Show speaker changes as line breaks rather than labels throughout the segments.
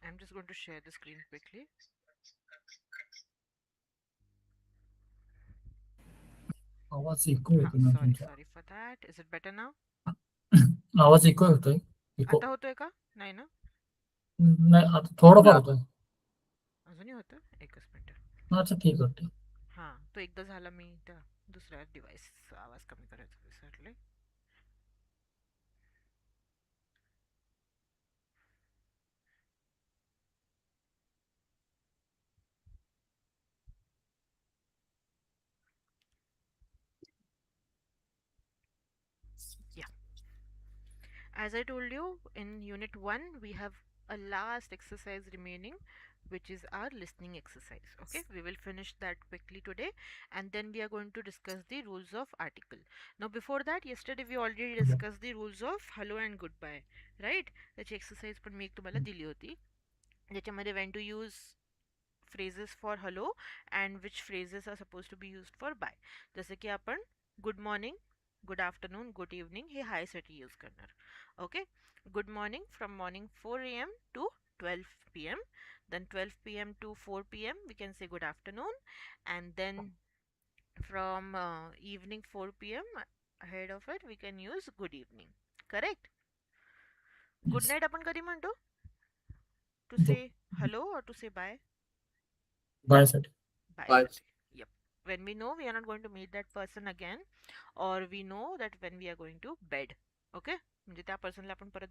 I'm just going to share the screen quickly.
आवाज eco होतो ना
Sorry,
तुमचा.
sorry for that. Is it better now?
आवाज eco होतोय. इको.
आता होतोय का? नाही ना?
नाही आता थोडंफार होतोय.
अजूनही होतं? एकच मिनिट.
अच्छा ठीक होते.
हां, तो एकदा झाला मी त्या दुसऱ्या डिव्हाइसचा आवाज कमी करायचा विसरले. Yeah. As I told you, in Unit 1, we have a last exercise remaining, which is our listening exercise. Okay, we will finish that quickly today, and then we are going to discuss the rules of article. Now, before that, yesterday we already discussed the rules of hello and goodbye, right? त्याची exercise पण मी एक तुम्हाला दिली होती, ज्याच्यामध्ये when to use phrases for hello and which phrases are supposed to be used for bye. जसे की आपण good morning, good afternoon, good evening हे हाय साठी यूज करणार. Okay, good morning from morning 4 a.m. to 12 p.m. Then 12 p.m. to 4 p.m. we can say good afternoon, and then from evening 4 p.m. ahead of it we can use good evening. Correct? Good
Yes.
night आपण कधी म्हणतो? To say hello or to say bye?
Bye साठी.
Bye साठी. Yep. When we know we are not going to meet that person again, or we know that when we are going to bed. Okay, म्हणजे त्या पर्सनला आपण परत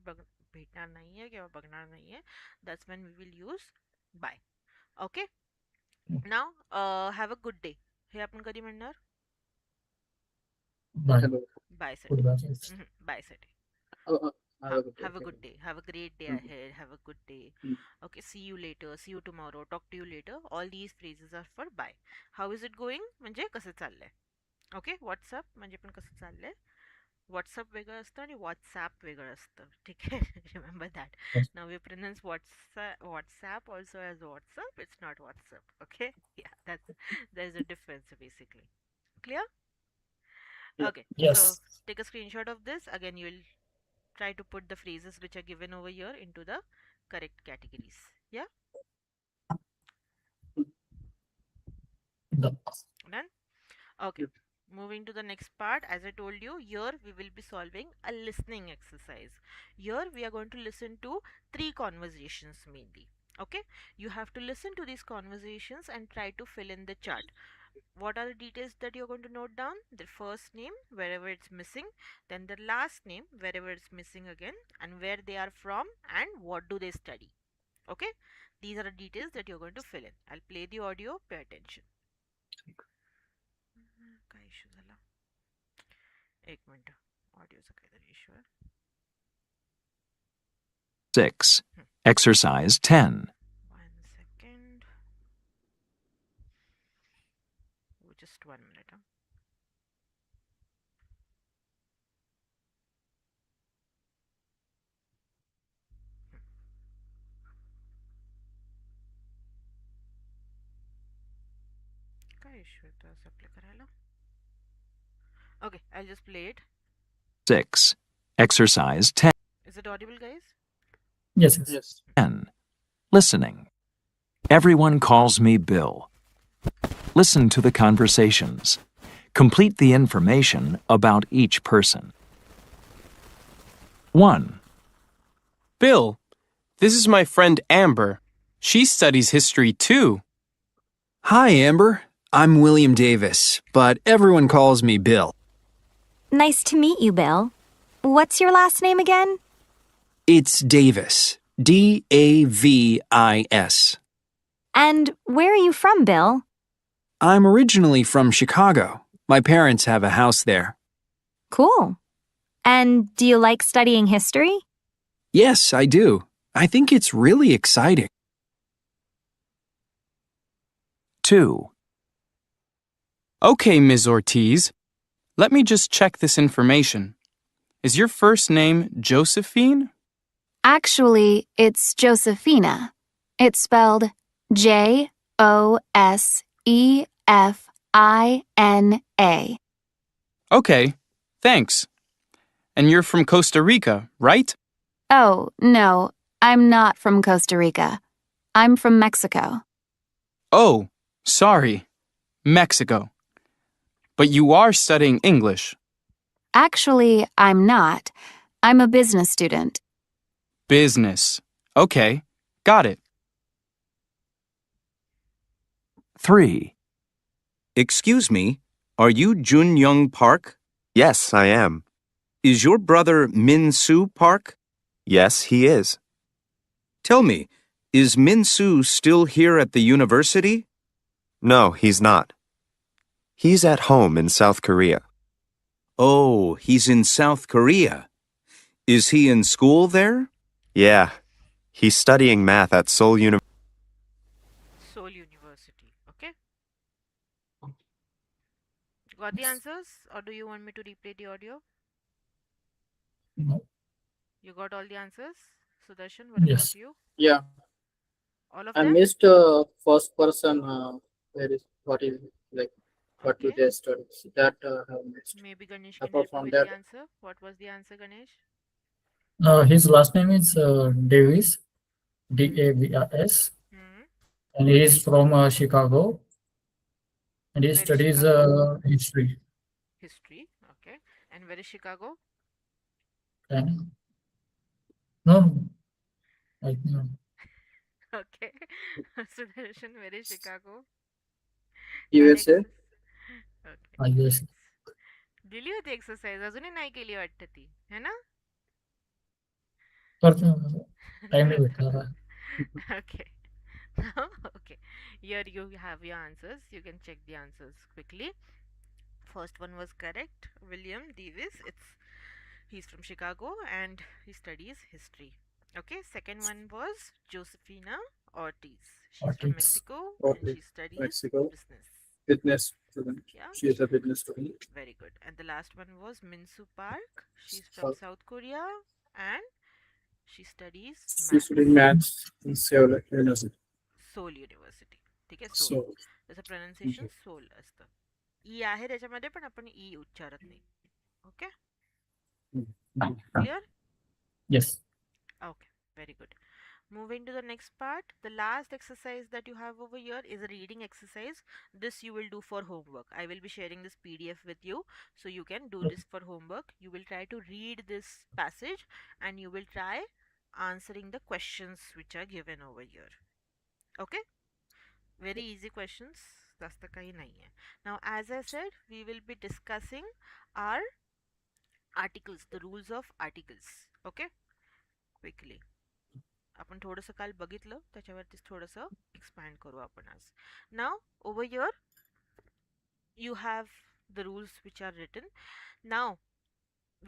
भेटणार नाहीये किंवा बघणार नाहीये. That's when we will use bye. Okay. Now have a good day हे आपण कधी म्हणणार?
बाय.
Bye
गुड
साठी.
बाय.
Bye साठी. Have a good day. Have a great day ahead. Have a good day. Okay, see you later. See you tomorrow. Talk to you later. All these phrases are for bye. How is it going? म्हणजे कसं चाललंय. Okay, WhatsApp म्हणजे पण कसं चाललंय. WhatsApp वेगळं असतं आणि व्हॉट्सॲप वेगळं असतं. ठीक आहे. Remember that. Now we pronounce WhatsApp also as WhatsApp. It's not what's up. Okay. Yeah that is a difference basically. Clear? Okay, so
Yes.
take a screenshot of this. Again, you will try to put the phrases which are given over here into the correct categories. Yeah,
The.
done? Okay. Moving to the next part, as I told you, here we will be solving a listening exercise. Here we are going to listen to three conversations mainly. Okay, you have to listen to these conversations and try to fill in the chart. What are the details that you're going to note down? The first name, wherever it's missing, then the last name, wherever it's missing again, and where they are from, and what do they study. Okay, these are the details that you're going to fill in. I'll play the audio, pay attention. काय issue झाला? एक minute, ऑडिओचा काहीतरी issue आहे.
6. Exercise 10.
1 second. Just 1 minute. काय issue येतो असं apply करायला? Okay, I'll just play it.
6. Exercise 10.
Is it audible, guys?
Yes. Yes.
10. Listening. Everyone calls me Bill. Listen to the conversations. Complete the information about each person. 1.
Bill, this is my friend Amber. She studies history too.
Hi, Amber. I'm William Davis, but everyone calls me Bill.
Nice to meet you, Bill. What's your last name again?
It's Davis. Davis.
And where are you from, Bill?
I'm originally from Chicago. My parents have a house there.
Cool. And do you like studying history?
Yes, I do. I think it's really exciting.
2.
Okay, Ms. Ortiz. Let me just check this information. Is your first name Josephine?
Actually, it's Josephina. It's spelled Josephina.
Okay, thanks. And you're from Costa Rica, right?
Oh, no. I'm not from Costa Rica. I'm from Mexico.
Oh, sorry. Mexico. But you are studying English.
Actually, I'm not. I'm a business student.
Business. Okay, got it.
3.
Excuse me, are you Jun Young Park?
Yes, I am.
Is your brother Min Soo Park?
Yes, he is.
Tell me, is Min Soo still here at the university?
No, he's not. He's at home in South Korea.
Oh, he's in South Korea. Is he in school there?
Yeah, he's studying math at Seoul University.
Seoul University. Okay. Got the answers, or do you want me to replay the audio?
No.
You got all the answers? Sudarshan, what
Yes.
about you?
Yeah.
All of
I
them?
missed first person. Where is what is like what
Okay.
do they study? That I have missed.
Maybe Ganesh can
Apart
help you
from
with
that,
the answer. What was the answer, Ganesh?
his last name is Davis, Davis,
Hmm.
and he is from Chicago, and he
Where is
studies
Chicago?
history.
History. Okay. And where is Chicago?
And no, I think
Okay. Sudarshan, where is Chicago?
USA.
Alex. Okay.
US.
दिली होती exercise अजूनही नाही केली वाटतं ती है ना
करतो टाइम नाही भेटला.
Okay. Okay. Here you have your answers. You can check the answers quickly. First one was correct. William Davis. He's from Chicago and he studies history. Okay. Second one was Josefina Ortiz. She's from
Ortiz.
Mexico and she studies
Mexico.
business.
Fitness student.
Yeah.
She is a fitness student.
Very good. And the last one was Minsu Park. She's from South Korea and she studies
She's
maths.
studying maths in Seoul University.
Seoul University. ठीक आहे soul
So
त्याचं pronunciation soul असतं ई आहे त्याच्यामध्ये पण आपण ई उच्चारत नाही okay clear
yes.
Okay, very good. Moving to the next part, the last exercise that you have over here is a reading exercise. This you will do for homework. I will be sharing this PDF with you so you can do this for homework. You will try to read this passage and you will try answering the questions which are given over here. Okay? Very easy questions. जास्त काही नाहीये. Now, as I said, we will be discussing our articles, the rules of articles. Okay? Quickly. आपण थोडंसं काल बघितलं त्याच्यावरतीच थोडंसं expand करू आपण आज. Now, over here, you have the rules which are written. Now,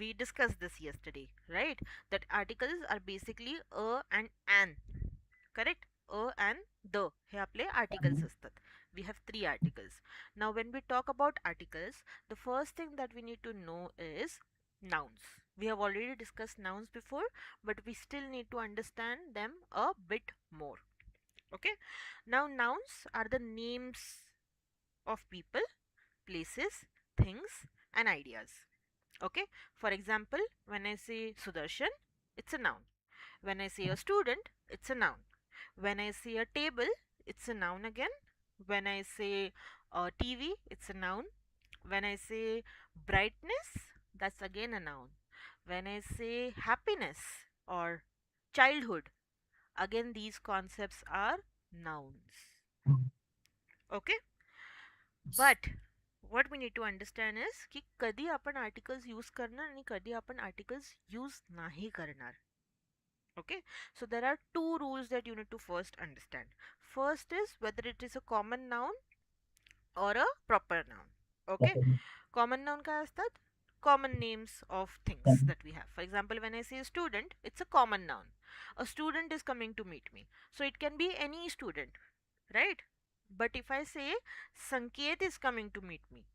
we discussed this yesterday, right? That articles are basically a and an. Correct? A and the हे आपले articles असतात. We have 3 articles. Now when we talk about articles, the first thing that we need to know is nouns. We have already discussed nouns before, but we still need to understand them a bit more. Okay? Now nouns are the names of people, places, things and ideas. Okay? For example, when I say Sudarshan, it's a noun. When I say a student, it's a noun. When I say a table, it's a noun again. When I say a TV, it's a noun. When I say brightness, that's again a noun. When I say happiness or childhood, again these concepts are nouns. Okay? But what we need to understand is की कधी आपण articles use करणार आणि कधी आपण articles use नाही करणार. Okay, so there are 2 rules that you need to first understand. First is whether it is a common noun or a proper noun. Okay, common noun काय असतात? Common names of things that we have. For example, when I say student, it's a common noun. A student is coming to meet me, so it can be any student, right? But if I say Sanket is coming to meet me,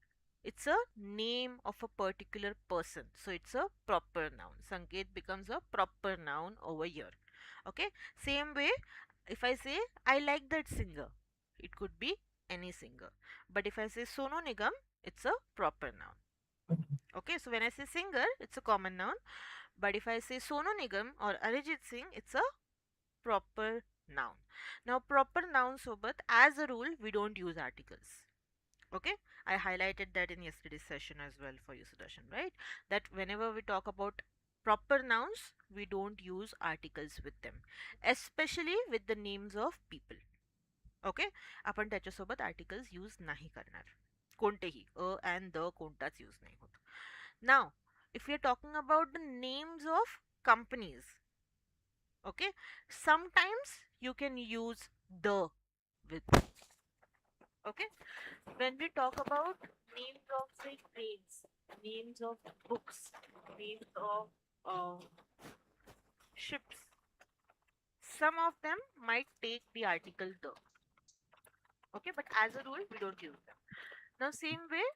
it's a name of a particular person, so it's a proper noun. Sanket becomes a proper noun over here. Okay, same way, if I say I like that singer, it could be any singer. But if I say Sonu Nigam, it's a proper noun. Okay, so when I say singer, it's a common noun. But if I say Sonu Nigam or Arijit Singh, it's a proper noun. Now proper noun sobat, as a rule, we don't use articles. Okay, I highlighted that in yesterday's session as well for you, Sudarshan, right? That whenever we talk about proper nouns, we don't use articles with them, especially with the names of people. Okay, आपण त्याच्यासोबत articles use नाही करणार, कोणतेही and the कोणताच use नाही होत. Now, if you are talking about the names of companies, okay, sometimes you can use the with, okay. When we talk about names of, say, trains, names of books, names of ships, some of them might take the article the, okay, but as a rule we don't use them. Now same way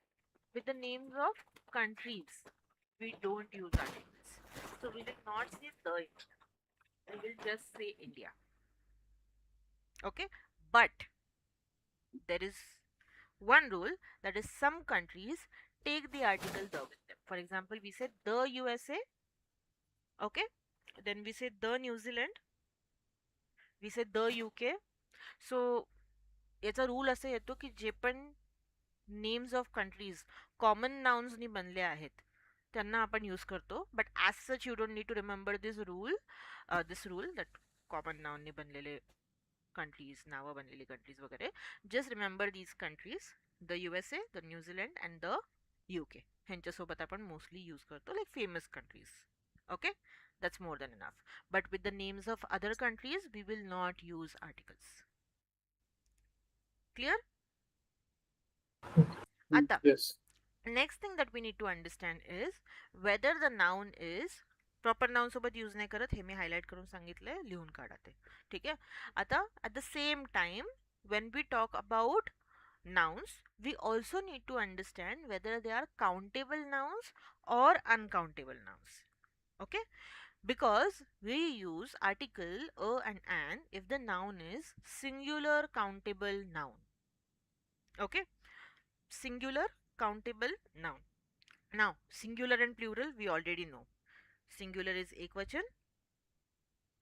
with the names of countries, we don't use articles, so we will not say the India, we will just say India, okay. But there is one rule, that is some countries take the article the with them. For example, we say the USA, okay, then we say the New Zealand, we say the UK. So याचा rule असा येतो की जे पण names of countries common नाउन्सनी बनले आहेत त्यांना आपण यूज करतो, but as such you don't need to remember this rule that common नाउननी बनलेले कंट्रीज, नावं बनलेली कंट्रीज वगैरे, just remember these countries, the USA, the New Zealand and the UK, ह्यांच्यासोबत आपण मोस्टली यूज करतो, like famous countries, okay. That's more than enough. But with the names of other countries, we will not use articles. Clear? Atta.
Yes.
Next thing that we need to understand is whether the noun is proper noun सोबत use नाही करत, हे मी highlight करून सांगितलंय, लिहून काढा ते, ठीक आहे. आता at the same time when we talk about nouns, we also need to understand whether they are countable nouns or uncountable nouns, okay, because we use article a and an if the noun is singular countable noun, okay, singular countable noun. Now singular and plural we already know, singular is ekvachan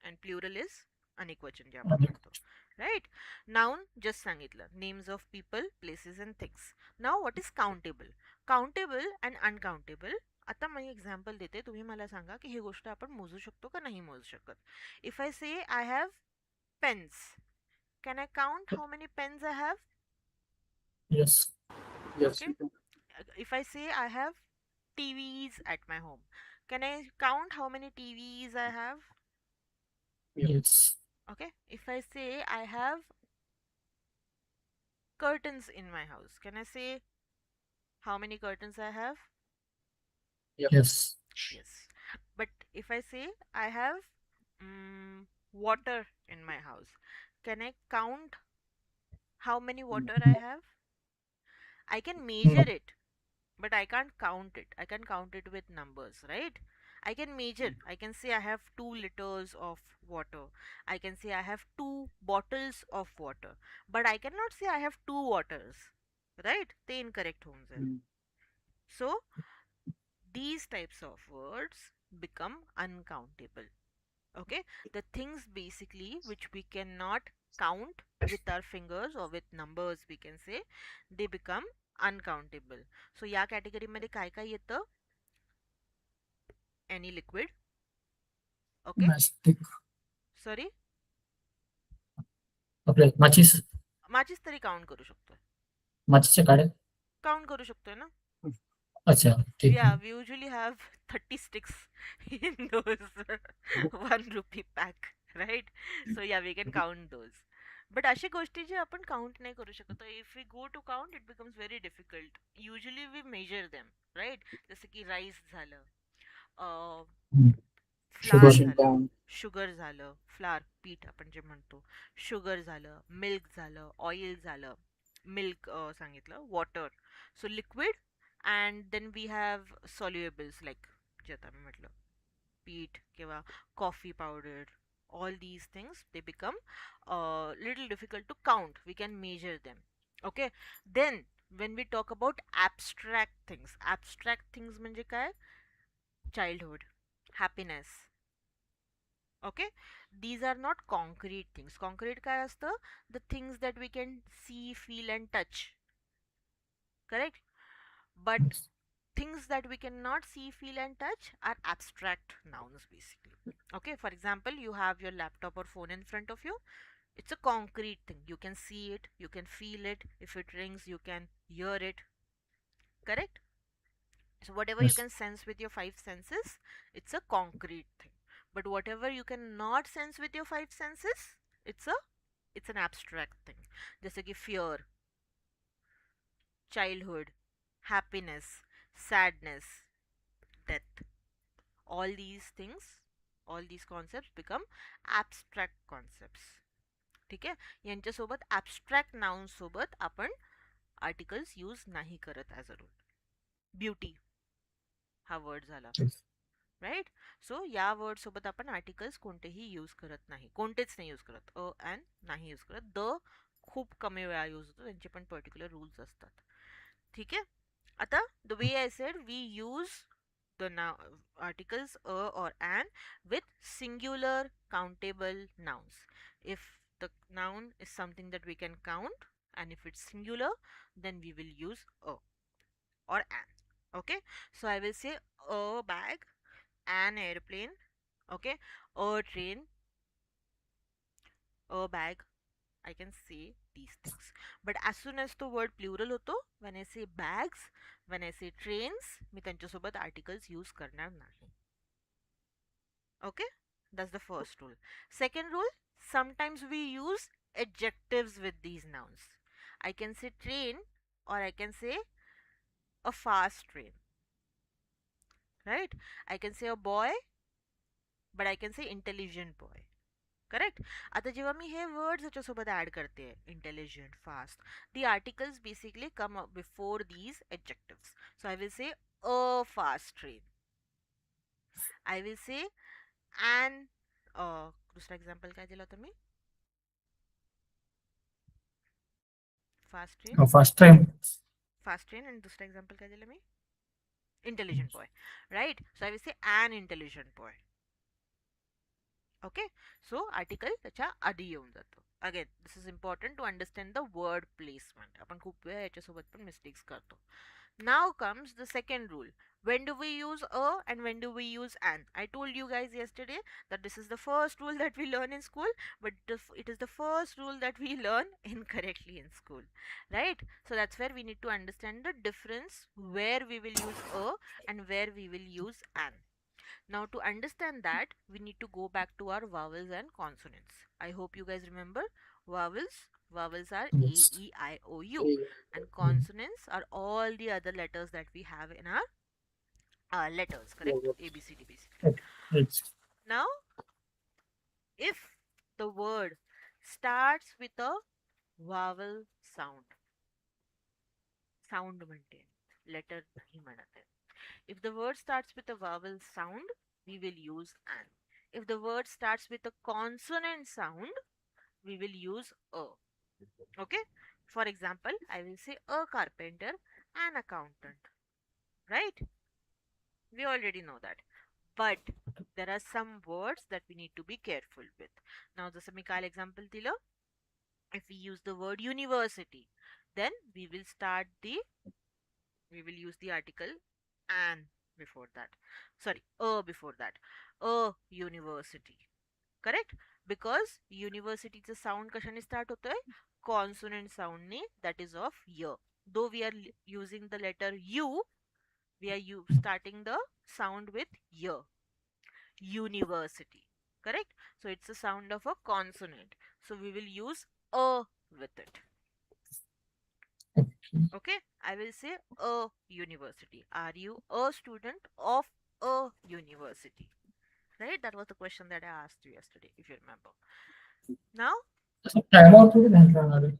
and plural is अनेकवचन जे आपण म्हणतो, right. Noun just सांगितलं, names of people, places and things. Now what is countable, countable and uncountable. आता मी example देते, तुम्ही मला सांगा की ही गोष्ट आपण मोजू शकतो का नाही मोजू शकत. If I say I have pens, can I count how many pens I have?
Yes. Yes.
Okay. If I say I have TVs at my home, can I count how many TVs I have?
Yes.
Okay. If I say I have curtains in my house, can I say how many curtains I have?
Yes.
Yes. But if I say I have water in my house, can I count how many water I have? I can measure it, but I can't count it. I can count it with numbers, right? I can measure. I can say I have 2 liters of water. I can say I have 2 bottles of water. But I cannot say I have 2 waters, right? They incorrect होऊन जाईल. So these types of words become uncountable. Okay, the things basically which we cannot count with our fingers or with numbers, we can say, they become uncountable. So या category मध्ये काय काय येतं? Any liquid, okay,
Mastic.
sorry,
आपले माचीस.
माचीस तरी count करू शकतोय,
माचीसच्या काड्या.
काउंट करू शकतोय ना.
अच्छा, ठीक.
Yeah, we usually have 30 sticks in those 1 rupee pack, right? So yeah, we can count those. But अशी गोष्टी जे आपण काउंट नाही करू शकत, if we go to count it becomes very difficult. Usually we measure them, right? जसं की rice झालं, flour झालं, शुगर झालं, फ्लार पीठ आपण जे म्हणतो, शुगर झालं, मिल्क झालं, ऑइल झालं, मिल्क सांगितलं, water, so liquid. And then we have solubles like जे आता मी म्हटलं, पीठ किंवा coffee powder, all these things they become little difficult to count, we can measure them, okay. Then when we talk about abstract things म्हणजे काय? Childhood, happiness, Okay, these are not concrete things. Concrete काय असतं? The things that we can see, feel and touch. Correct? But things that we cannot see, feel and touch are abstract nouns basically. Okay, for example, you have your laptop or phone in front of you. It's a concrete thing. You can see it, you can feel it. If it rings, you can hear it. Correct? So whatever you
Yes.
can sense with your five senses, it's a concrete thing. But whatever you cannot sense with your five senses, it's a it's an abstract thing. जैसे कि fear, childhood, happiness, sadness, death. All these things, all these concepts become abstract concepts. ठीक आहे, यांच्यासोबत abstract nouns सोबत आपण articles use नाही करत as a rule. Beauty हा वर्ड झाला,
Yes.
राईट. सो या वर्ड सोबत आपण आर्टिकल्स कोणतेही यूज करत नाही, कोणतेच नाही यूज करत. अ अँड नाही यूज करत. द खूप कमी वेळा यूज होतो, त्यांचे पण पर्टिक्युलर रूल्स असतात. ठीक आहे. आता the way I said, we use the articles a or an with singular countable nouns. If the noun is something that we can count, and if it's singular, then we will use a or an. Okay, so I will say a bag, an airplane, okay, a train, a bag. I can say these things. But as soon as the word plural होतो, when I say bags, when I say trains, मी त्यांच्यासोबत articles use करणार नाही. Okay, that's the first rule. Second rule, sometimes we use adjectives with these nouns. I can say train, or I can say a fast train, right? I can say a boy, but I can say intelligent boy. Correct. आता जेव्हा मी हे words याच्यासोबत add करते, intelligent, fast, the articles basically come before these adjectives. So I will say a fast train. I will say and, दुसरा example काय दिला होता मी? Fast train,
First time.
Fast train, आणि दुसरा एक्झाम्पल काय दिलं मी? Intelligent boy, right. So I will say an intelligent boy. Okay, so article त्याच्या आधी येऊन जातो. Again this is important to understand the word placement. आपण खूप वेळा याच्यासोबत पण मिस्टेक्स करतो. Now comes the second rule. When do we use a and when do we use an? I told you guys yesterday that this is the first rule that we learn in school, but it is the first rule that we learn incorrectly in school, right? So that's where we need to understand the difference where we will use a and where we will use an. Now, to understand that, we need to go back to our vowels and consonants. I hope you guys remember vowels. Vowels are A,
Yes.
E, I, O, U, and consonants are all the other letters that we have in our letters, correct? A, B, C, D, basically.
Yes.
Now, if the word starts with a vowel sound म्हणते, letter नाही म्हणत आहे. If the word starts with a vowel sound, we will use an. If the word starts with a consonant sound, we will use a. Okay? For example, I will say a carpenter, an accountant. Right? We already know that. But there are some words that we need to be careful with. Now, जसं मी काल example दिलं, if we use the word university, then we will use the article an before that. Sorry, a before that. A university. Correct? Because universityचं sound कशाने start होतोय? Consonant sound ने, that is of y. Though we are using the letter u, we are starting the sound with y. University. Correct? So it's a sound of a consonant. So we will use a with it. Okay, I will say a university. Are you a student of a university? Right? That was the question that I asked you yesterday, if you remember. Now,
time out थोड़ी नहीं करना है.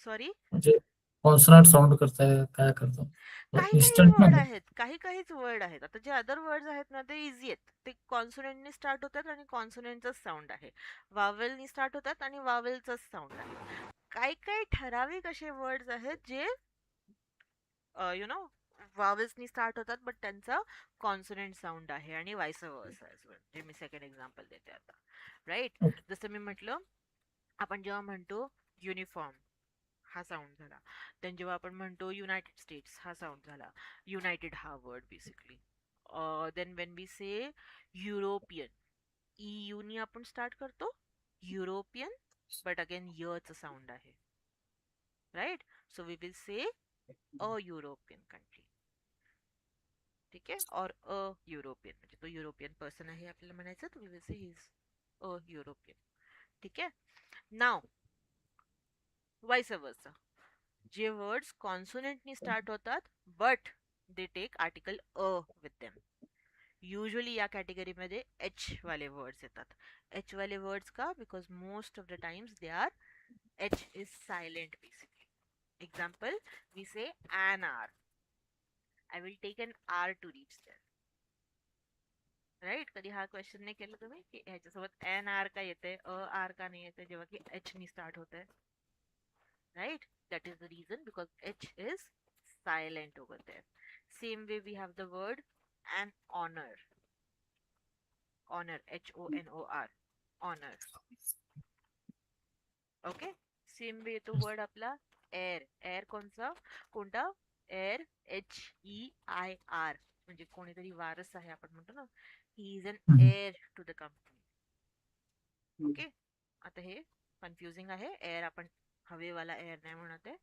sorry,
म्हणजे consonant sound करता है काय करतो
काही काही
इन्स्टंट
वर्ड
मध्ये.
आहेत, काहीच वर्ड आहेत. आता जे अदर वर्ड्स आहेत ना, ते इझी आहेत. ते कॉन्सोनंटने स्टार्ट होतात आणि कॉन्सोनंटचाच साऊंड आहे. वावेलनी स्टार्ट होतात आणि वावेलचाच साऊंड आहे. काही काही ठराविक असे वर्ड्स आहेत जे यु नो वावेल्सनी स्टार्ट होतात बट त्यांचा कॉन्सोनंट साऊंड आहे आणि वाईस वर्सा ॲज वेल. जे मी सेकंड एक्झाम्पल देते आता, राईट.
Okay.
जसं मी म्हटलं, आपण जेव्हा म्हणतो युनिफॉर्म हा साऊंड झाला, देन जेव्हा आपण म्हणतो युनायटेड स्टेट्स हा साऊंड झाला, युनायटेड हा word basically. Then when we say European, ईयूनी आपण स्टार्ट करतो युरोपियन, बट अगेन यचं साऊंड आहे, right. So we will say a European country, ठीक आहे, और अ युरोपियन म्हणजे तो युरोपियन पर्सन आहे आपल्याला म्हणायचं, तर वी विल से ही इज अ युरोपियन, ठीक आहे. नाव वाईस वर्सा, जे वर्ड्स कॉन्सोनंटनी स्टार्ट होतात but they take article a with them. Usually या कॅटेगरीमध्ये एच वाले वर्ड्स येतात. एच वाले वर्ड्स का? Because most of the times they are H is silent basically. Example, we say an hour. I will take an hour to reach there. Right. कधी हा question नाही केलं तुम्ही की ह्याच्यासोबत एन आर का येते, अ आर का नाही येते जेव्हा की एच नी स्टार्ट होते, right. That is the reason because H is silent over there. Same way we have the word an honor. Honor, HONOR, honor. Okay. Same way तो वर्ड आपला एअर. एअर कोणता? एअर, HEIR, म्हणजे कोणीतरी वारस आहे आपण म्हणतो ना, he is an heir to the company. Okay. आता हे कन्फ्युजिंग आहे. एअर आपण हवेवाला एअर नाही म्हणत आहे,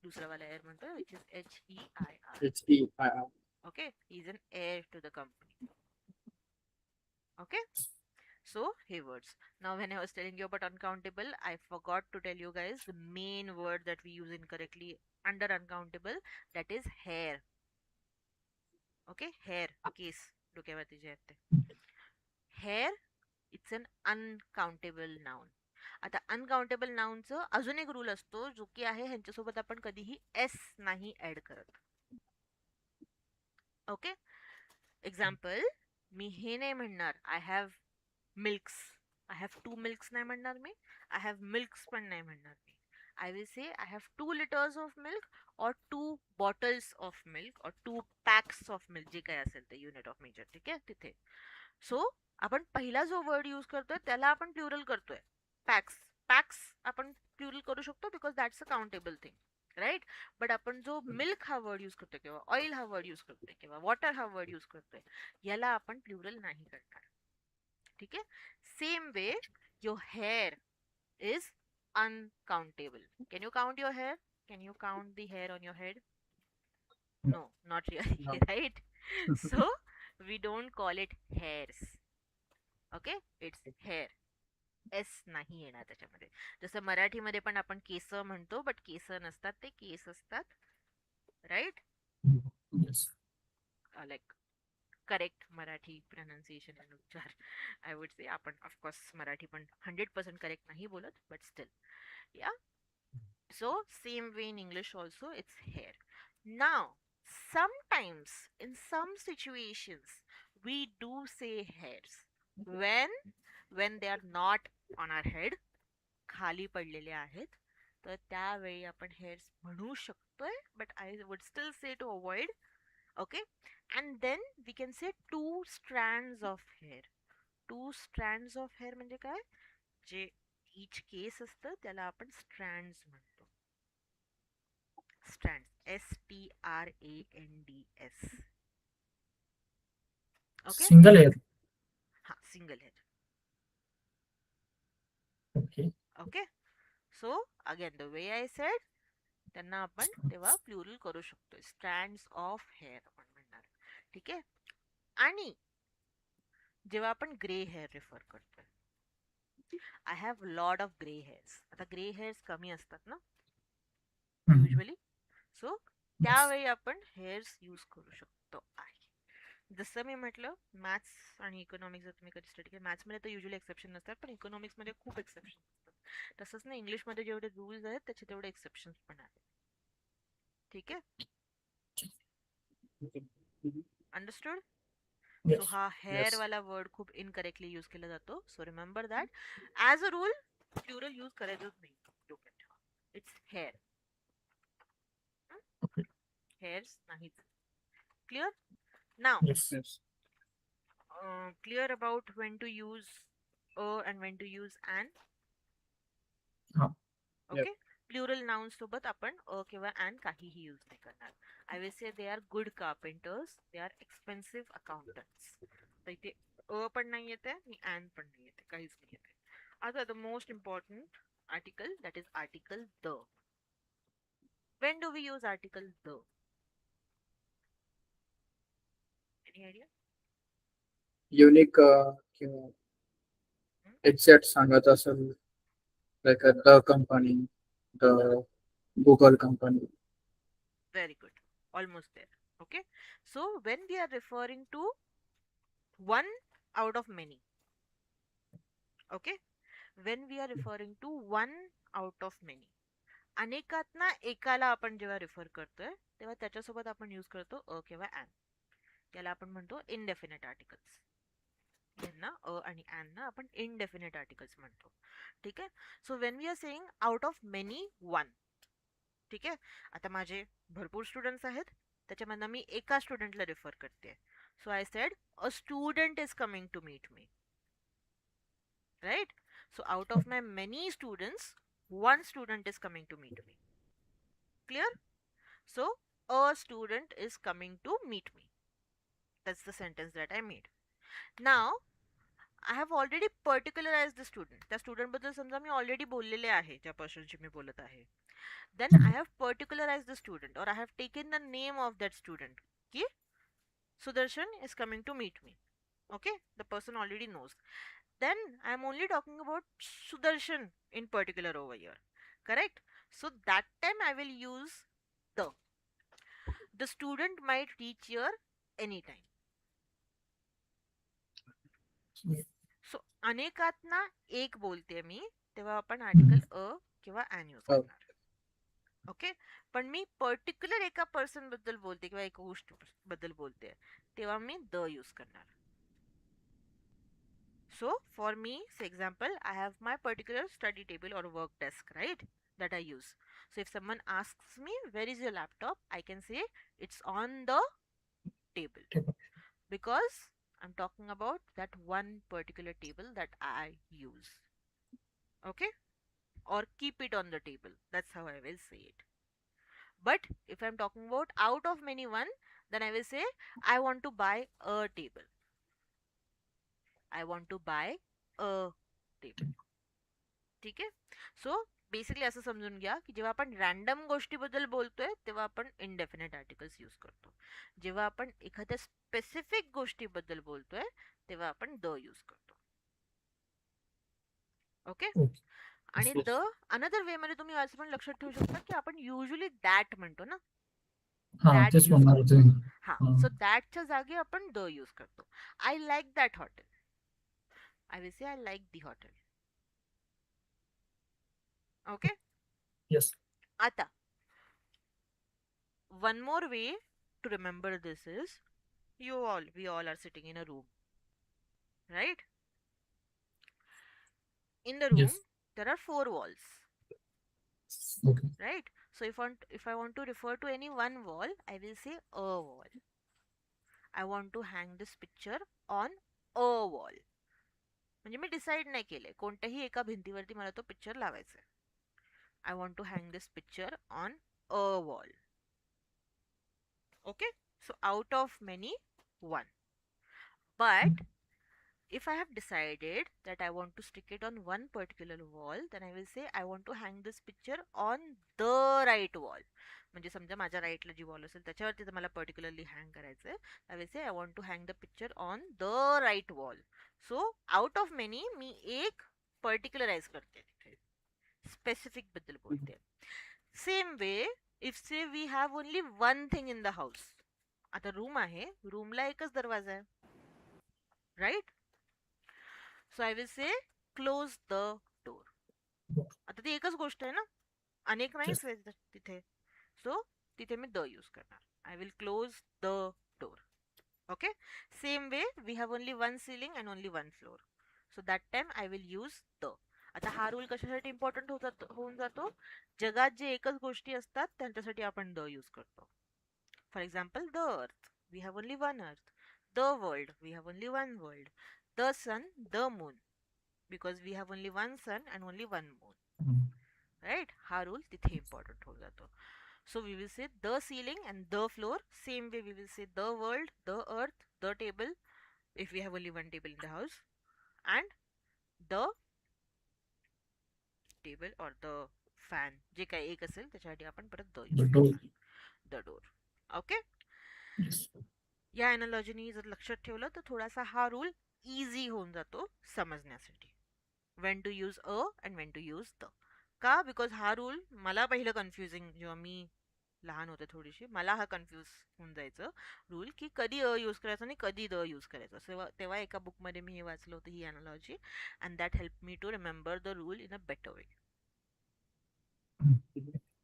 दुसरा वाला एअर म्हणतो, which is HEIR.
HEIR.
Okay. He is an heir to the company. Okay. So, hey words. Now, when I was telling you about uncountable, I forgot to tell you guys the main word that we use incorrectly under uncountable, that is hair. Okay, hair, case. डोक्यावरती जे आहेत ते. Hair, it's an uncountable noun. आता uncountable नाउनचं अजून एक rule असतो, जो की आहे ह्यांच्यासोबत आपण कधीही एस नाही ऍड करत. ओके. एक्झाम्पल, मी हे नाही म्हणणार I have milks. I have 2 milks नाही म्हणणार मी, आय हॅव मिल्क्स पण नाही म्हणणार मी. आय will say I have 2 liters of milk, और 2 bottles ऑफ मिल्क, और 2 packs ऑफ मिल्क, जे काय असेल ते युनिट ऑफ मेजर, ठीक आहे तिथे. सो आपण पहिला जो वर्ड यूज करतोय त्याला आपण प्लुरल करतोय. पॅक्स. पॅक्स आपण प्लुरल करू शकतो because that's a countable thing, right. But आपण जो मिल्क हा वर्ड यूज करतोय किंवा ऑइल हा वर्ड यूज करतोय किंवा वॉटर हा वर्ड यूज करतोय, याला आपण प्लुरल नाही करणार, ठीक आहे. Same way your hair is uncountable. Can you count your hair? Can you count the hair on your head? No, not really,
No.
right? So we don't call it hairs. Okay, it's hair. S नाही येणार त्याच्यामध्ये. जसं मराठीमध्ये पण आपण case म्हणतो, but case नसतात, ते केस असतात, right.
Yes.
Like correct Marathi pronunciation आणि उच्चार, आय वुड से. आपण ऑफकोर्स मराठी पण 100% करेक्ट नाही बोलत, बट स्टिल, या. So same way in English also, it's hair. Now, sometimes in some situations we do say hairs when they are not on our head, खाली पडलेले आहेत, तर त्यावेळी आपण हेअर्स म्हणू शकतोय, but I would still say to avoid. Okay. And then we can say 2 strands of hair. 2 strands of hair म्हणजे काय? जे ईच केस असतं त्याला आपण स्ट्रँड्स म्हणतो. Strands, STRANDS. Okay.
Single hair.
हा, single hair.
Okay.
Okay. So again the way I said, त्यांना आपण तेव्हा प्लुरल करू शकतो, स्ट्रँड्स ऑफ हेअर आपण म्हणणार, ठीक आहे. आणि जेव्हा आपण ग्रे हेअर रेफर करतोय, I have lot of grey hairs. आता ग्रे हेअर्स कमी असतात ना युजली, सो त्यावेळी आपण हेअर्स यूज करू शकतो आहे. जसं मी म्हटलं, मॅथ्स आणि इकॉनॉमिक्स जर तुम्ही कधी स्टडी केलं, मॅथ्समध्ये तर युजली एक्सेप्शन नसतात, पण इकॉनॉमिक्समध्ये खूप एक्सेप्शन असतात. तसंच ना इंग्लिशमध्ये जेवढे रूल्स आहेत त्याचे तेवढे एक्सेप्शन्स पण आहेत, ठीक आहे. अंडरस्टूड. सो
Yes.
हा हेअर
Yes.
वाला वर्ड खूप इनकरेक्टली यूज केला जातो. So remember that as a rule plural use करायचंच नाही, डोक्यात ठेवा. It's hair.
Okay.
हेअर्स नाहीच. Clear? Now,
Yes. Yes.
clear about when to use and when to use an.
हा.
ओके. प्लुरल नाउन सोबत आपण किंवा अँड काहीही यूज नाही करणार. I will say they are good carpenters, they are expensive accountants. तर इथे पण नाही येते आणि अँड पण नाही येते, काहीच नाही येते. आता the most important article, that is article the. When do we use article the? Any idea?
Unique किंवा एक्झॅक्ट सांगायचं असेल, like the company, the Google company.
Very good. Almost there. Okay. So when we are referring to one out of many, okay, when we are referring to one out of many, अनेकातना एकाला आपण जेव्हा refer करतोय तेव्हा त्याच्यासोबत आपण use करतो अ किंवा and. त्याला आपण म्हणतो इनडेफिनेट आर्टिकल्स. यांना अ आणि अँड ना आपण इनडेफिनेट आर्टिकल्स म्हणतो. ठीक आहे. So when we are saying out of many one. ठीक आहे. आता माझे भरपूर स्टुडंट्स आहेत, त्याच्यामधनं मी एका स्टुडंटला रेफर करते. So I said a student is coming to meet me. Right. So out of my many students, one student is coming to meet me. Clear? So a student is coming to meet me. That's the sentence that I made. Now I have already particularized the student. त्या student बद्दल समजा मी already बोललेले आहे, ज्या पर्सनशी मी बोलत आहे. Then I have particularized the student, or I have taken the name of that student. Ki Sudarshan is coming to meet me. Okay, the person already knows. Then I am only talking about Sudarshan in particular over here. Correct? So that time I will use the. The student might reach here anytime. So अनेकातना एक बोलते मी, तेव्हा आपण article a किंवा अन use करणार. Okay. पण मी particular एका person बद्दल बोलते किंवा एका गोष्ट बद्दल बोलते तेव्हा मी द यूज करणार. So for me, say example, I have my particular study table or work desk, right, that I use. So if someone asks me where is your laptop, I can say it's on the table, because I'm talking about that one particular table that I use. Okay, or keep it on the table, that's how I will say it. But if I'm talking about out of many one, then I will say I want to buy a table. I want to buy a table. ठीक आहे. So basically असं समजून घ्या की जेव्हा आपण random गोष्टीबद्दल बोलतोय तेव्हा आपण इनडेफिनेट आर्टिकल्स यूज करतो. जेव्हा आपण एखाद्या स्पेसिफिक गोष्टीबद्दल बोलतोय तेव्हा आपण द यूज करतो. ओके. आणि द अनदर वे मध्ये तुम्ही असं पण लक्षात ठेवू शकता की आपण युजली दॅट म्हणतो ना. दॅट यूज करतो. हा. सो दॅटच्या जागी आपण द यूज करतो. I like that hotel. I will say I like the hotel. Okay.
Yes.
Ata. One more way to remember this is we all are sitting in a room, right? In the room,
Yes.
there are 4 walls,
Okay.
right? So if I want to refer to any one wall, I will say a wall. I want to hang this picture on a wall. म्हणजे me decide नाही केले कोणत्याही एका भिंतीवरती मला तो picture लावायचा आहे. I want to hang this picture on a wall. Okay, so out of many, one. But if I have decided that I want to stick it on one particular wall, then I will say I want to hang this picture on the right wall. म्हणजे समजा माझ्या राईटला जी wall असेल त्याच्यावरती तर मला particularly hang करायचं आहे. I will say I want to hang the picture on the right wall. So out of many मी एक पर्टिक्युलराइज करते, तिथे स्पेसिफिक बद्दल बोलते. Same way if say we have only one thing in the house. आता room आहे, रूमला एकच दरवाजा आहे, right. So I will say close the door. आता ती एकच गोष्ट आहे ना, अनेक नाहीच आहे तिथे. सो तिथे मी द यूज करणार. I will close the door. Okay. Same way we have only one ceiling and only one floor. So that time I will use the. आता हा रूल कशासाठी इम्पॉर्टंट होऊन जातो, जगात जे एकच गोष्टी असतात त्यांच्यासाठी आपण द यूज करतो. For example the earth. we have only one earth. The world, we have only one world. The sun, the moon, because we have only one sun and only one moon. Right? हा rule तिथे important हो जातो. So we will say the ceiling and the floor. Same way we will say the world, the earth, the table, if we have only one table in the house, and the table or the fan. जे काही एक असेल त्याच्यासाठी आपण परत the use करणार. The door. Okay. या एनालॉजीनी जर लक्षात ठेवलं तर थोडासा हा रूल इझी होऊन जातो समजण्यासाठी. When to use a and when to use the. का? बिकॉज हा रूल मला पहिलं कन्फ्युजिंग, जेव्हा मी लहान होते थोडीशी, मला हा कन्फ्यूज होऊन जायचं रूल की कधी अ यूज करायचं आणि कधी द यूज करायचं. तेव्हा एका बुकमध्ये मी हे वाचलं होतं, ही analogy, and that help me to remember the rule in a better way.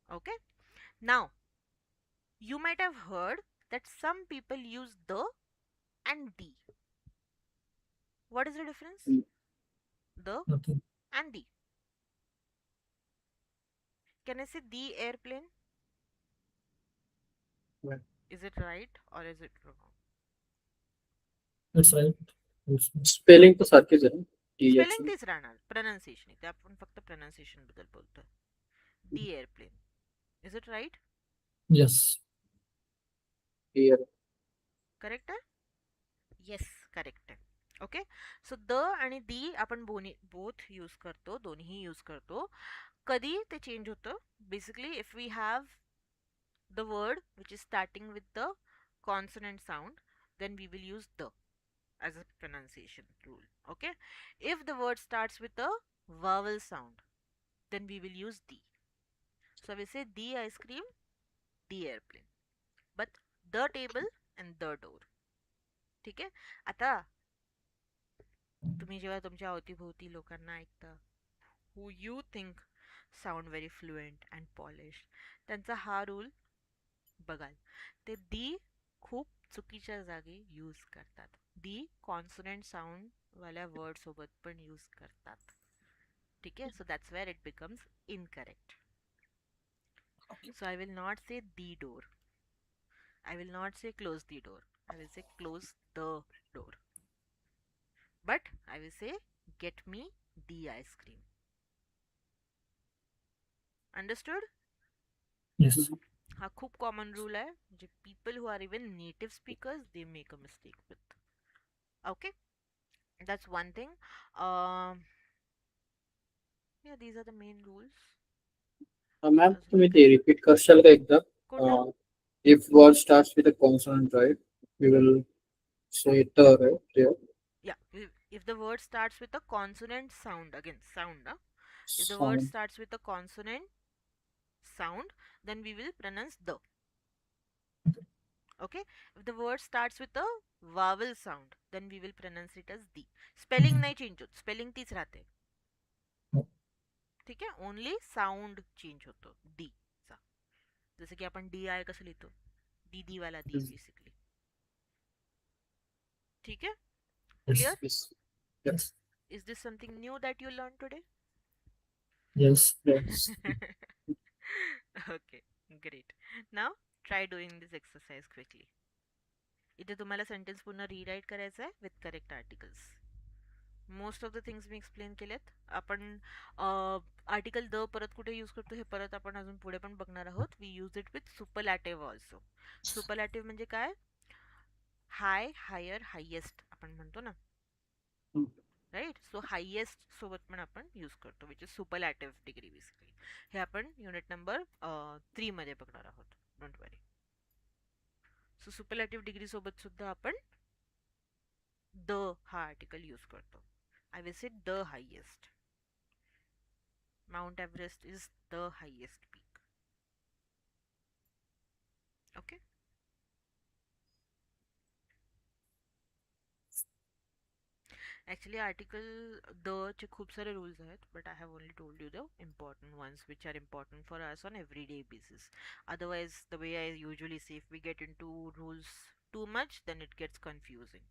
Okay? Now, you might have heard that some people use the and the. What is the difference? The and the. Can I say the airplane?
Well,
Is it right or is it wrong?
it's right. Spelling तर सारखीच आहे ना T
spelling तीच राहणार, pronunciation इथे आपण फक्त pronunciation बद्दल बोलतोय. The airplane. Is it right?
Yes.
Correct आहे? येस, करेक्ट आहे. ओके. सो द आणि दी आपण बोथ यूज करतो, दोन्ही यूज करतो. कधी ते चेंज होतं? Basically if we have the word which is starting with the consonant sound, then we will use the as a pronunciation rule. Okay. If the word starts with a vowel sound, then we will use the. So we say the ice cream, the airplane, but the table and the door. ठीक आहे. आता तुम्ही जेव्हा तुमच्या अवतीभोवती लोकांना ऐकता who you think sound very fluent and polished, त्यांचा हा रूल बघाल, ते दी खूप चुकीच्या जागी यूज करतात. दी कॉन्सोनंट साऊंड वाल्या वर्ड सोबत पण यूज करतात. ठीक आहे. So that's where it becomes incorrect. So I will not say the door, I will not say close the door, I will say close the door. But I will say get me the ice cream. Understood?
Yes.
हा खूप common rule आहे, जे people who are even native speakers they make a mistake with. Okay, that's one thing. Yeah, these are the main rules.
Ma'am
अजून
तुम्ही ते
काही?
Repeat करशाल का एकदा?
कोणता?
If word starts with a consonant, right, we will say the, right, there.
Yeah, if the word starts with a consonant sound, again sound, if the word
Sound.
starts with a consonant sound, then we will pronounce the. Okay. If the word starts with a vowel sound, then we will pronounce it as the. Spelling नाही change होत, spelling तीच राहते. ठीक आहे. Only sound change होतो D चा. जसं की आपण डी आय कसं लिहितो, दी वाला दी बेसिकली. ठीक आहे. Clear?
Yes. Yes.
Is this something new that you learned today?
Yes. Yes.
Okay, great. Now try doing this exercise quickly. इथे तुम्हाला सेंटेन्स पूर्ण रीराईट करायचं आहे with correct articles. Most of the things me explain केलेत. आपण article the परत कुठे use करतो हे परत आपण अजून पुढे पण बघणार आहोत. We use it with superlative also. Superlative म्हणजे काय? हाय, हायर, हायेस्ट आपण म्हणतो ना, राईट. सो हायेस्ट सोबत पण आपण यूज करतो, विच इज सुपरलॅटिव्ह डिग्री बेसिकली. हे आपण युनिट नंबर 3 मध्ये बघणार आहोत. Don't worry. सो सुपरलॅटिव्ह डिग्री सोबत सुद्धा आपण द हा आर्टिकल यूज करतो. आय विल से the highest. Mount Everest is the highest peak. Okay. Actually, article the चे खूप सारे rules आहेत, but I have only told you the important ones which are important for us on everyday basis. Otherwise, the way I usually say, if we get into rules too much, then it gets confusing.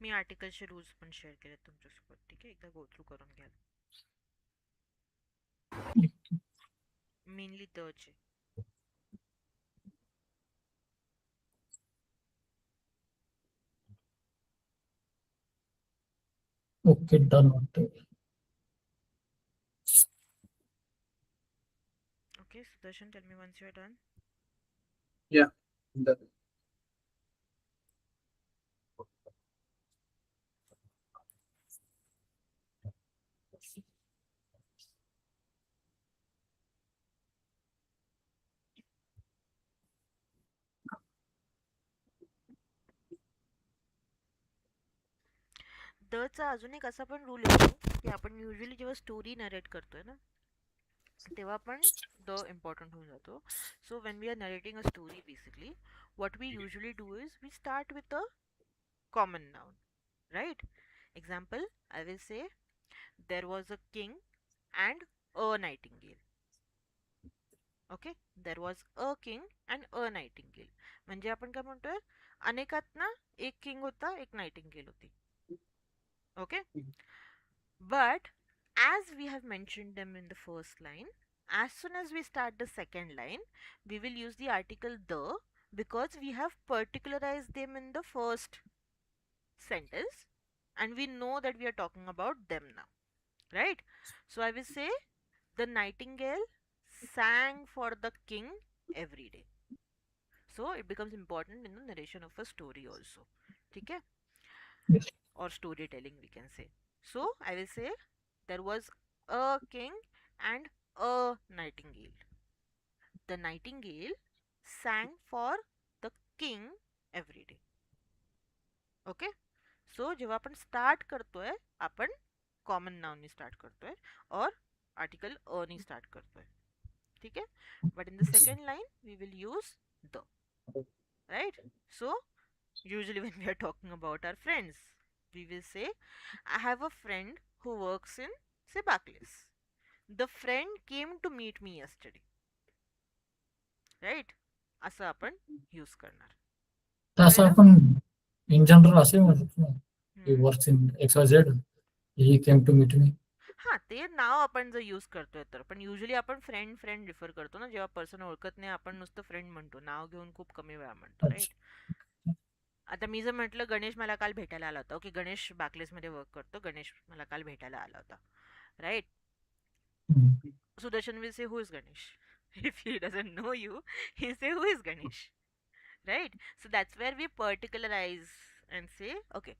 मी आर्टिकलचे rules पण share केले तुमच्यासोबत. ठीक आहे, एकदा go through करून घ्याल. मेनली दचे.
Okay, done.
Okay, Sudarshan, tell me once you're done.
Yeah, done.
दचा अजून एक असा पण रूल येतो की आपण युजली जेव्हा स्टोरी नरेट करतोय ना तेव्हा पण द इम्पॉर्टंट होऊन जातो. So when we are narrating a story basically what we usually do is we start with a common noun, right? Example, I will say there was a king and a nightingale. Okay, there was a king and a nightingale. म्हणजे आपण काय म्हणतोय, अनेकात ना एक king होता, एक Nightingale होती. Okay, but as we have mentioned them in the first line, as soon as we start the second line, we will use the article the because we have particularized them in the first sentence and we know that we are talking about them now, right? So I will say the nightingale sang for the king every day. So it becomes important in the narration of a story also. Okay?
Yes.
Or storytelling, we can say. So I will say there was a king and a nightingale. The nightingale sang for the king every day. Okay, so जेव्हा आपण start करतोय आपण common नाउननी start करतोय और article अनी start करतोय. ठीक आहे, but in the second line we will use the, right? So usually when we are talking about our friends, we will say I have a friend who works in, say, Barclays. The friend came to meet me yesterday, right? असं आपण use करणार.
असं
कळलं?
आपण in general असे म्हणतो, he
hmm.
works in XYZ, he came to meet me.
हा, ते नाव आपण जर यूज करतोय तर, पण युजली आपण फ्रेंड फ्रेंड रिफर करतो ना, जेव्हा पर्सन ओळखत नाही आपण नुसतं फ्रेंड म्हणतो, नाव घेऊन खूप कमी वेळा म्हणतो,
अच्छा.
राईट? आता मी जर म्हटलं गणेश मला काल भेटायला आला होता, ओके, गणेश बाकलेसमध्ये वर्क करतो, गणेश मला काल भेटायला आला होता, राईट?
Hmm.
Sudarshan will say, who is Ganesh? If he doesn't know you, he'll say, who is Ganesh? Right? So that's where we particularize and say, okay,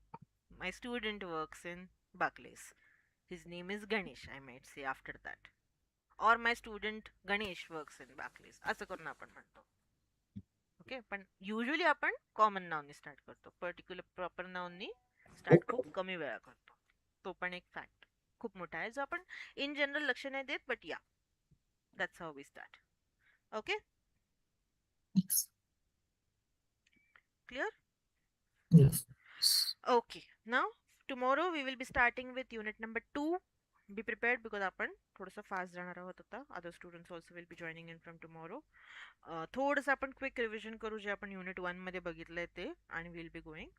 my student works in Barclays. His name is Ganesh, I might say after that. Or my student Ganesh works in Barclays. असं करून आपण म्हणतो. Okay, पण usually आपण common नाउननी start करतो, particular proper नाउननी start खूप कमी वेळा करतो. तो पण एक फॅक्ट खूप मोठा आहे जो आपण इन जनरल लक्ष नाही देत, बट या, that's how we start. Okay, clear?
Yes.
Okay, now tomorrow we will be starting with unit number 2. Be prepared because आपण थोडंसं फास्ट जाणार आहोत आता. Other students also will be joining in from tomorrow. थोडंसं आपण quick revision करू जे आपण unit 1 मध्ये बघितलंय ते, आणि will be going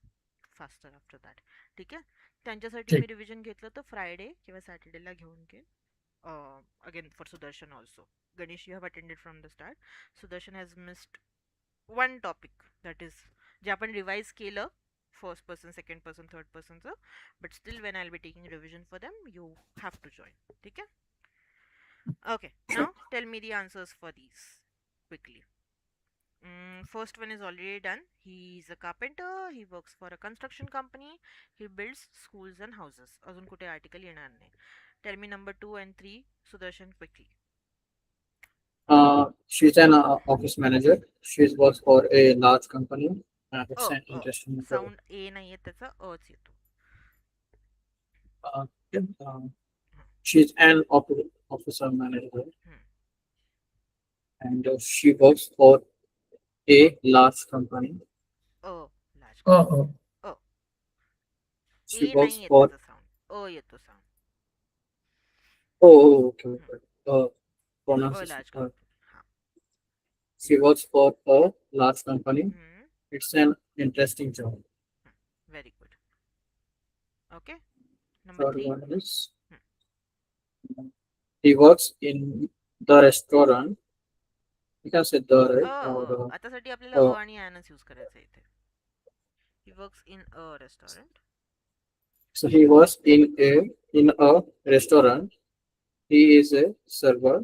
faster after that. ठीक आहे, त्यांच्यासाठी मी रिव्हिजन घेतलं तर फ्रायडे किंवा सॅटर्डेला घेऊन घेईन. Again for Sudarshan also. Ganesh, you have attended from the start. Sudarshan has missed one topic, that is जे आपण रिवाइज केलं first person, second person, third पर्सनचं, but still when I will be taking revision for them you have to join. ठीक आहे? Okay, now tell me the answers for these quickly. First one is already done. He's a carpenter. He works for a construction company. He builds schools and houses. अजून कुठे article येणार नाही. Tell me number 2 and 3, Sudarshan, quickly.
She's an office manager. She works for a large company. It's an interesting job.
Sound A नाहीये, त्याचा अच येतो.
Yeah, she's an officer manager, and she works for a large company.
large
Oh,
company.
she
A
works
नाही येत
for.
त्याचा sound, येतो sound.
Oh, okay. Pronunciation.
large company.
She works for a large company. It's an interesting job.
Very good. Okay. Number
Third
3.
one is he works in the restaurant. You can say the right or
आतासाठी आपल्याला आणि ॲनच use करायचं इथे. He works in a restaurant.
so he works in a restaurant. He is a server.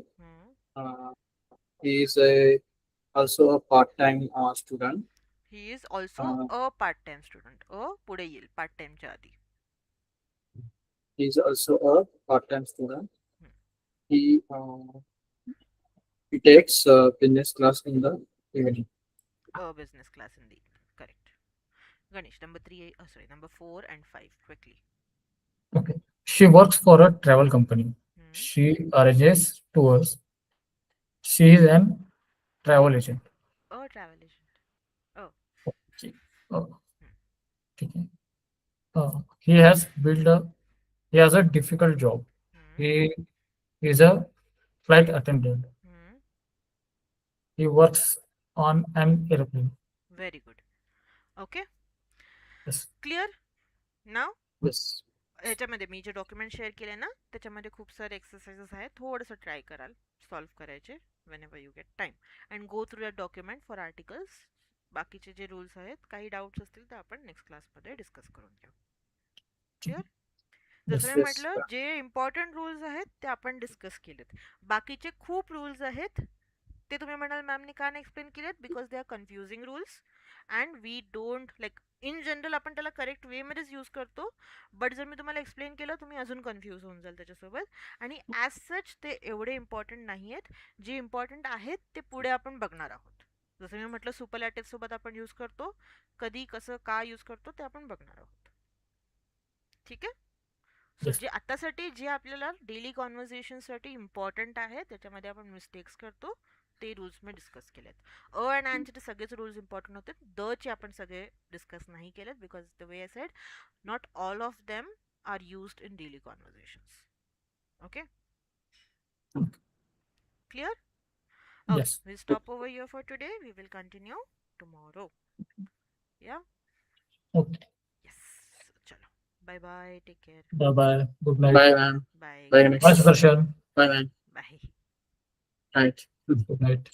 He is also a part-time student.
He is also a part-time student. पुढे येईल part time च्या आधी.
He is also a part-time student. He takes business class in the evening.
Business class indeed. Correct. Ganesh, number 3, sorry, number 4 and 5, quickly.
Okay. She works for a travel company. She arranges tours. She is an travel agent.
A travel agent.
Okay. Okay. He has a difficult job. He is a flight attendant. He works on an airplane.
Very good. Okay.
Yes.
Clear? Now?
Yes.
याच्यामध्ये मी जे document share केले ना त्याच्यामध्ये खूप सारे exercises आहेत. थोडंसं try कराल solve करायचे whenever you get time and go through that document for articles. बाकीचे जे रूल्स आहेत काही डाऊट्स असतील तर आपण नेक्स्ट क्लासमध्ये डिस्कस करून घेऊ. क्लिअर? जसं मी म्हटलं जे इम्पॉर्टंट रूल्स आहेत ते आपण डिस्कस केलेत. बाकीचे खूप रूल्स आहेत ते तुम्ही म्हणाल मॅमने का नाही एक्सप्लेन केलेत because they are confusing rules and we don't like in general आपण त्याला करेक्ट वेमध्येच यूज करतो. बट जर मी तुम्हाला एक्सप्लेन केलं तुम्ही अजून कन्फ्यूज होऊन जाल त्याच्यासोबत. आणि ॲज सच ते एवढे इम्पॉर्टंट नाही आहेत. जे इम्पॉर्टंट आहेत ते पुढे आपण बघणार आहोत. जसं मी म्हटलं सुपरलॅटिव्ह सोबत आपण यूज करतो. कधी कसं का यूज करतो ते आपण बघणार आहोत. ठीक आहे. सो जे आतासाठी जे आपल्याला डेली कॉन्व्हर्सेशनसाठी इम्पॉर्टंट आहे त्याच्यामध्ये आपण मिस्टेक्स करतो ते रूल्स मी डिस्कस केलेत. अँड ॲनचे ते सगळेच रूल्स इम्पॉर्टंट होते. चे आपण सगळे डिस्कस नाही केलेत because the way I said not all of them are used in daily conversations. Okay. Clear? Okay.
Yes.
We'll stop over here for today. We will continue tomorrow. Yeah?
Okay.
Yes. Chalo. Bye bye. Take care.
Bye bye. Good night.
Bye, man.
Bye.
Bye,
Bye, Sudarshan.
Bye, man.
Bye.
Right.
Good night.